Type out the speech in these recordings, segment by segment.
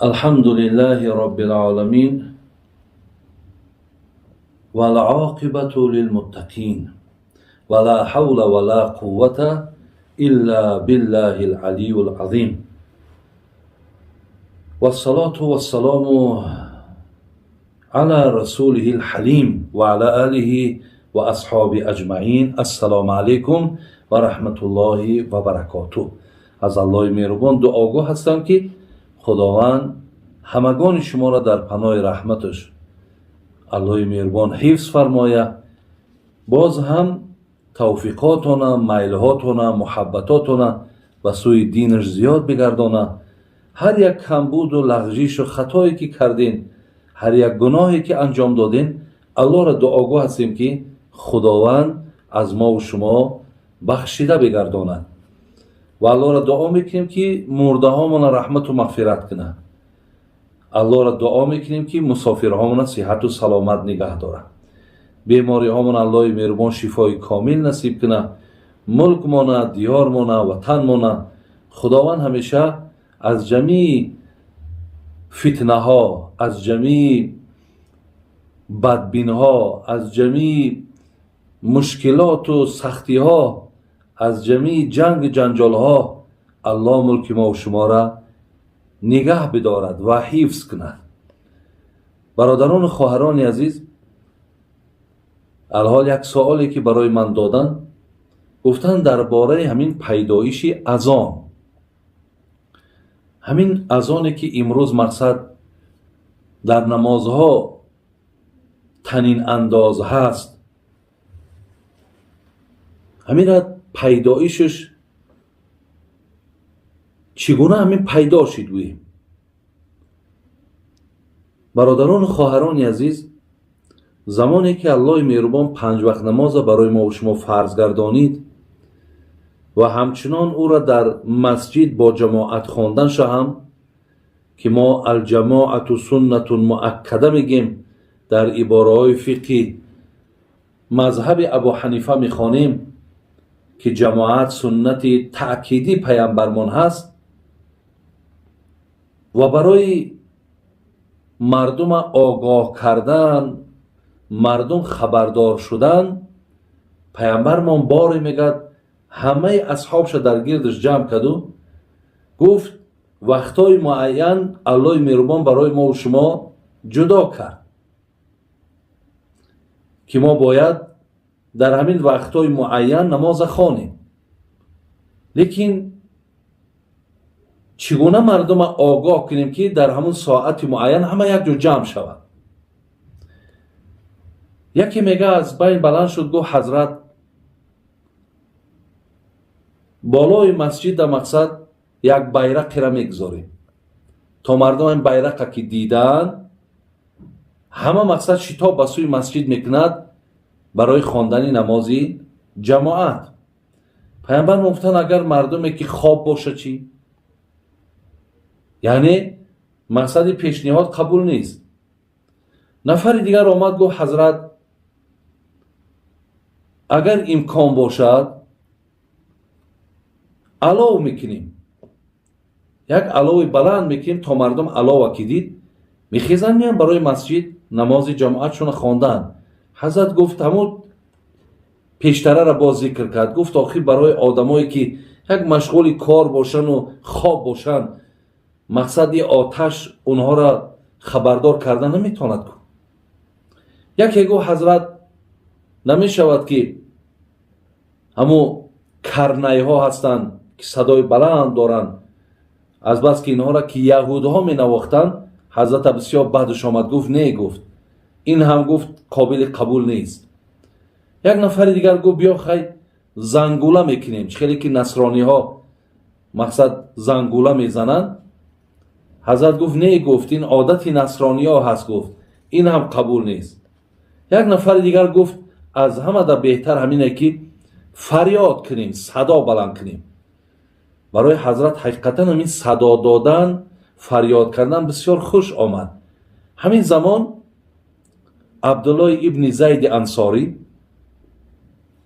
الحمد لله رب العالمين والعاقبة للمتقين ولا حول ولا قوة إلا بالله العلي العظيم والصلاة والسلام على رسوله الحليم وعلى آله وأصحابه أجمعين. السلام عليكم ورحمة الله وبركاته. از الله مهربان دعاگو هستم که خداوند همگان شما را در پناه رحمتش الله مهربان حفظ فرمایه. باز هم توفیقاتونه، میلهاتونه، محبتاتونه و سوی دینش زیاد بگردانه. هر یک کمبود و لغزش و خطایی که کردین، هر یک گناهی که انجام دادین، الله را دعاگو هستیم که خداوند از ما و شما بخشیده بگرداند و الله را دعا میکنیم که مرده هامون رحمت و مغفرت کنه. الله را دعا میکنیم که مسافر هامون صحت و سلامت نگه داره. بیماری هامون الله مهربان شفای کامل نصیب کنه. ملک مونه، دیار مونه، وطن مونه. خداوند همیشه از جمیع فتنه ها، از جمیع بدبین ها، از جمیع مشکلات و سختی ها، از جمیع جنگ جنجال ها الله ملک ما و شما را نگه بدارد و حفظ کند. برادران و خواهران عزیز، الحال یک سوالی که برای من دادن، گفتن درباره همین پیدایش اذان، همین اذانی که امروز مقصد در نمازها تنین انداز هست، همین را پیدایشش چگونه همین پیدا شد؟ برادران و خواهران عزیز، زمانی که الله مهربان 5 وقت نماز برای ما و شما فرض گردانید و همچنان او را در مسجد با جماعت خواندن هم که ما الجماعت سنت مؤکده میگیم، در عباره های فقهی مذهب ابو حنیفه میخوانیم که جماعت سنت تأکیدی پیامبرمان هست و برای مردم آگاه کردن، مردم خبردار شدن، پیامبرمان باری میگد همه اصحابش در گردش جمع کرد و گفت وقتای معین الله مهربان برای ما و شما جدا کرد که ما باید در همین وقتای معین نماز خوانیم. لیکن چگونه مردم آگاه کنیم که در همون ساعت معین همه یک جو جمع شود؟ یکی میگه از بین بلند شد گفت حضرت بالای مسجد در مقصد یک بیرق را میگذاریم تا مردم این بیرق که دیدن همه مقصد شتاب به سوی مسجد میکند برای خواندن نماز جماعت. پیامبر گفتن اگر مردمی که خواب باشه چی؟ یعنی مقصد پیشنهاد قبول نیست. نفر دیگر آمد گفت حضرت اگر امکان باشد علاو میکنیم، یک علاوی بلند میکنیم تا مردم علاوه که دید میخیزن میان برای مسجد نماز جماعتشون خواندن. حضرت گفت همون پیشتره را باز ذکر کرد، گفت آخر برای آدمایی که یک مشغول کار باشن و خواب باشن مقصد آتش اونها را خبردار کردن نمیتواند کن. یکی گفت حضرت نمیشود که همون کرنه ها هستن که صدای بلند دارن، از بس که اینها را که یهودها می نواختن حضرت بسیار بعدش آمد گفت نه، گفت این هم گفت قابل قبول نیست. یک نفر دیگر گفت بیا خیلی زنگوله میکنیم، خیلی که نصرانی ها مقصد زنگوله میزنن. حضرت گفت نه، گفت این عادت نصرانی ها هست، گفت این هم قبول نیست. یک نفر دیگر گفت از همه در بهتر همینه که فریاد کنیم، صدا بلند کنیم. برای حضرت حقیقتا همین صدا دادن، فریاد کردن بسیار خوش آمد. همین زمان عبدالله ابن زید انصاری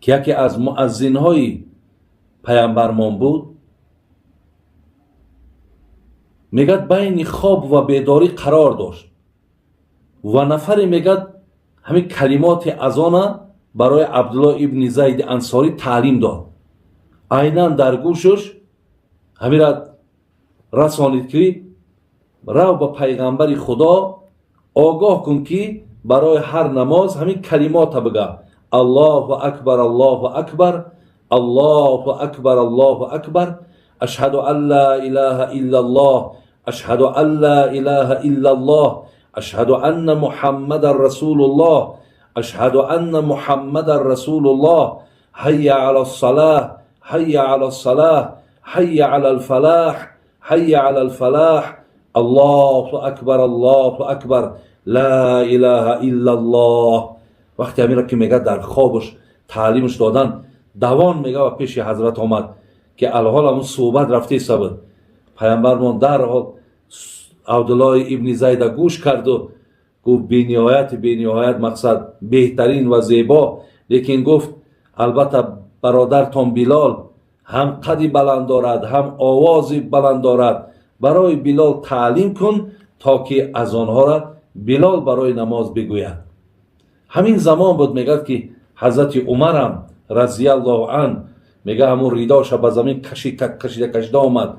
که یکی از مؤذنهای پیامبرمان بود، میگد بین خواب و بیداری قرار داشت و نفری میگد همین کلمات اذان برای عبدالله ابن زید انصاری تعلیم داد. عیناً در گوشش همین را رسانید که رو به پیغمبر خدا آگاه کن که برای هر نماز همین کلمات بگه: الله اکبر الله اکبر، الله اکبر الله اکبر، اشهد ان لا اله الا الله، اشهد ان لا اله الا الله، اشهد ان محمد رسول الله، اشهد ان محمد رسول الله، حي على الصلاة، حي على الصلاة، حي على الفلاح، حي على الفلاح، الله اکبر الله اکبر، لا اله الا الله. وقتی همین را که میگه در خوابش تعلیمش دادن، دوان میگه و پیش حضرت آمد که الحال همون صحبت رفته سبد. پیامبرمان در حال عبدالله ابن زید گوش کرد و گفت بینهایت مقصد بهترین و زیبا، لیکن گفت البته برادرتان بلال هم قدی بلند دارد هم آوازی بلند دارد، برای بلال تعلیم کن تا که از آنها را بلال برای نماز بگوید. همین زمان بود میگه که حضرت عمر هم رضی الله عنه میگه همون ریداش به زمین کشیده آمد.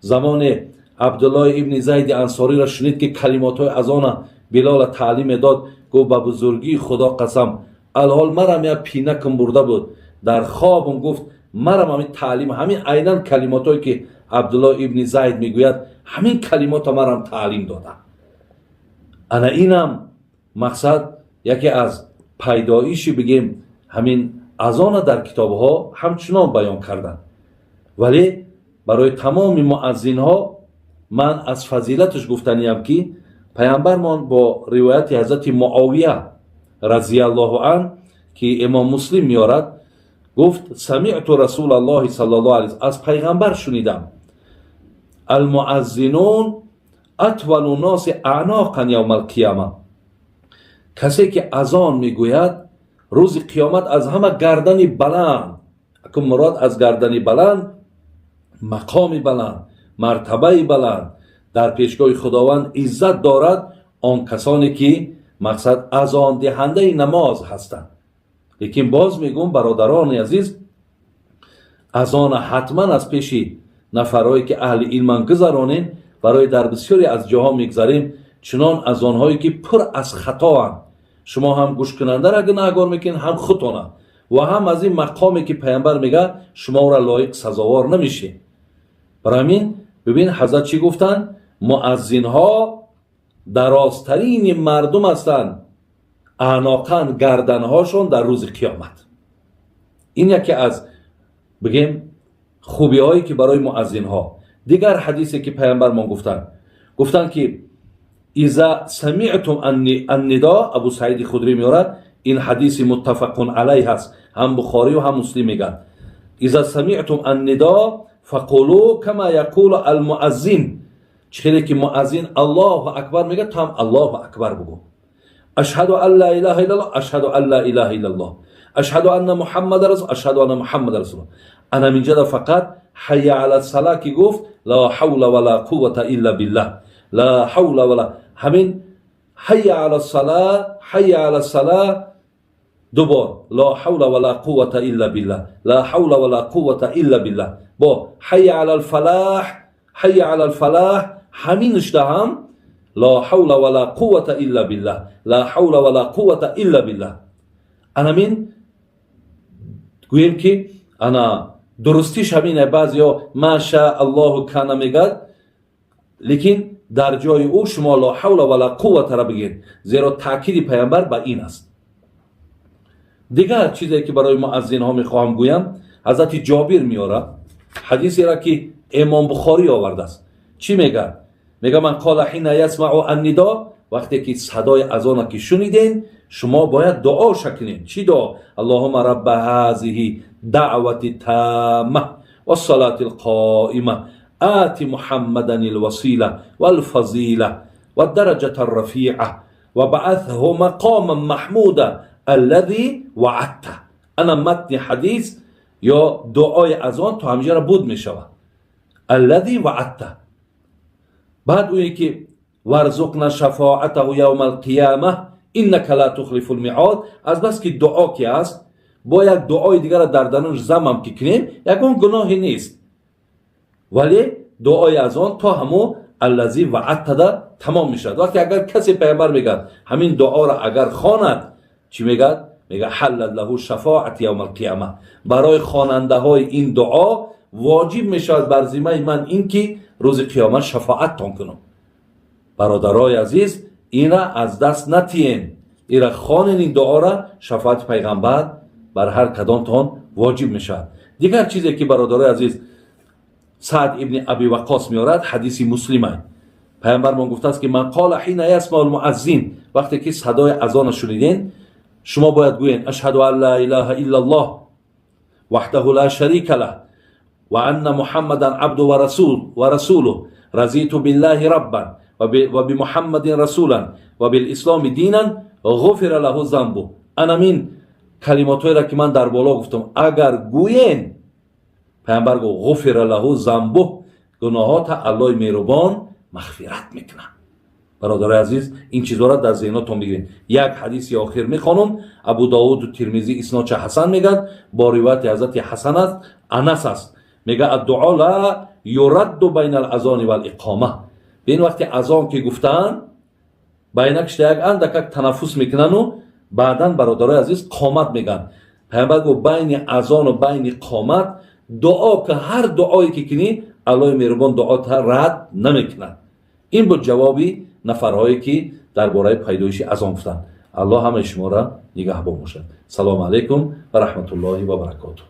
زمان عبدالله ابن زید انصاری را شنید که کلمات های از آن بلال تعلیم داد، گفت به بزرگی خدا قسم الحال مرم یا پینکم برده بود، در خوابم گفت مرم همین تعلیم، همین عیناً کلمات هایی که عبدالله ابن زید میگوید همین کلمات مرم تعلیم داده. انا اینم مقصد یکی از پیدایشی بگیم همین از آن در کتاب ها همچنان بیان کردن. ولی برای تمام مؤذین ها من از فضیلتش گفتنیم که پیامبرمان با روایت حضرت معاویه رضی الله عنه که امام مسلم میارد گفت سمعت رسول الله صلی الله علیه و از پیغمبر شنیدم: المؤذنون اطول الناس اعناقا یوم القیامه. کسی که اذان میگوید روز قیامت از همه گردن بلند، اکنون مراد از گردن بلند مقام بلند، مرتبه بلند در پیشگاه خداوند عزت دارد آن کسانی که مقصد اذان دهنده نماز هستند. لیکن باز میگم برادران عزیز، اذان حتما از پیش نفرهایی که اهل علم گذرانیم، برای در بسیاری از جاها میگذاریم چنان اذانهایی که پر از خطا هم. شما هم گوش کننده را اگه نگار میکنین هم خطانه و هم از این مقامی که پیامبر میگه شما را لایق سزاوار نمیشه. برای همین ببین حضرت چی گفتن؟ مؤذین ها درازترین مردم هستند، اعناقاً گردنهاشون در روز قیامت. این یکی از بگیم خوبی هایی که برای مؤذین ها. دیگر حدیثی که پیامبر ما گفتن که اذا سمعتم النداء، ابو سعید خدری میارد، این حدیث متفق علیه است، هم بخاری و هم مسلم میگن: اذا سمعتم النداء فقولوا كما يقول المؤذن. چه که مؤذن الله اکبر میگه تو هم الله اکبر بگو. اشهد ان لا اله الا الله، اشهد ان لا اله الا الله، اشهد ان محمد رسول، اشهد ان محمد رسول الله. انا اینجا فقط حی علی الصلاه کی گفت لا حول ولا قوه الا بالله، لا حول ولا، همین حی علی الصلاه، حی علی الصلاه دوبار لا حول ولا قوه الا بالله، لا حول ولا قوه الا بالله. با حی علی الفلاح، حی علی الفلاح همینش هم لا حول ولا قوه الا بالله، لا حول ولا قوه الا بالله. انا من گویم که انا درستیش همینه. بعضیا ما شاء الله کان میگد، لیکن در جای او شما لا حول ولا قوه را بگید، زیرا تاکید پیامبر به این است. دیگر چیزی که برای مؤذین ها میخواهم گویم، حضرت جابر میاره حدیثی را که امام بخاری آورده است. چی میگه؟ میگه من قال حين يسمع النداء، وقتی که صدای اذان که شنیدین شما باید دعا شکنین. چی دعا؟ اللهم رب هذه دعوت التامه والصلاه القائمه آت محمدا الوسيله والفضيله والدرجه الرفيعه وبعثه مقاما محمودا الذي وعدته. انا متن حدیث یا دعای اذان تو همینجا بود میشود. الذي وعدته، بعد اویی که ورزقنا شفاعته یوم القیامه انک لا تخلف الميعاد، از بس که دعا که است با یک دعای دیگر در درونش ضم که کنیم یکون گناهی نیست، ولی دعای از آن تا همو الذی وعدت تمام میشد. وقتی اگر کسی پیغمبر میگه همین دعا را اگر خواند چی میگه؟ میگه حل له شفاعت یوم القیامه، برای خواننده های این دعا واجب میشد بر ذمه من این که روز قیامت شفاعت تان کنم. برادرای عزیز اینا از دست نتین، اینا خوانین این دعا را، شفاعت پیغمبر بر هر کدام تان واجب میشد. دیگر چیزی که برادرای عزیز سعد ابن ابی وقاص میارد حدیث مسلمه، پیامبر ما گفته است که من قال حين يسمع المؤذن، وقتی که صدای اذان شنیدین شما باید گویین اشهد ان لا اله الا الله وحده لا شریک له و ان محمدا عبده و رسوله رضیت بالله ربا و بمحمد رسولا و بالاسلام دینا غفر له ذنبه. این کلماتایی را که من در بالا گفتم اگر گویین، پیامبر گفت غفر له ذنبه، گناهات الله مهربان مغفرت میکنه. برادر عزیز این چیزا را در ذهنتون بگیرید. یک حدیث آخر میخوانم، ابو داود و ترمذی اسناد حسن میگن، با روایت حضرت حسن است انس است، میگه الدعاء لا يرد بین الاذان و الاقامه. بین وقتی اذان که گفتن بینکش یک اندک تنفس میکنن و بعدن برادر عزیز قامت میگن. پیامبر گفت بین اذان و بین قامت دعا که هر دعایی که کنی الله مهربان دعات رد نمیکنه. این بود جوابی نفرهایی که درباره پیدایش اذان گفتن. الله همه شما را نگهبان باشد. سلام علیکم و رحمت الله و برکاته.